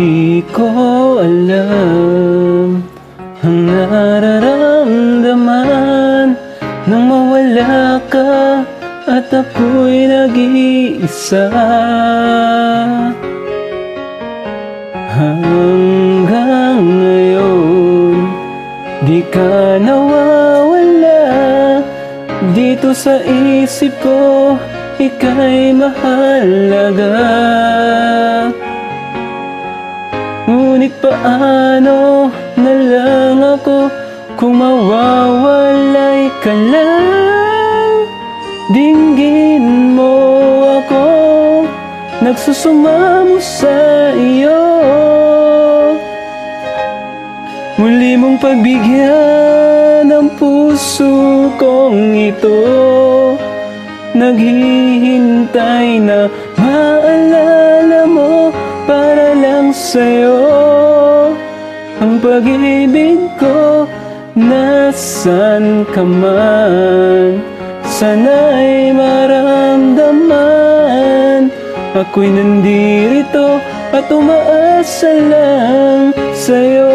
Di ko alam ang nararamdaman nang mawala ka at ako'y nag-iisa. Hanggang ngayon, di ka nawawala dito sa isip ko, ika'y mahalaga. Ngunit paano na lang ako kung mawawalay ka lang? Dinggin mo ako, nagsusumamo sa iyo. Muli mong pagbigyan ang puso kong ito, naghihintay na maalala mo para lang sa'yo. Ang pag-ibig ko, nasan ka man, sana'y maramdaman. Ako'y nandirito at umaasa lang sa'yo.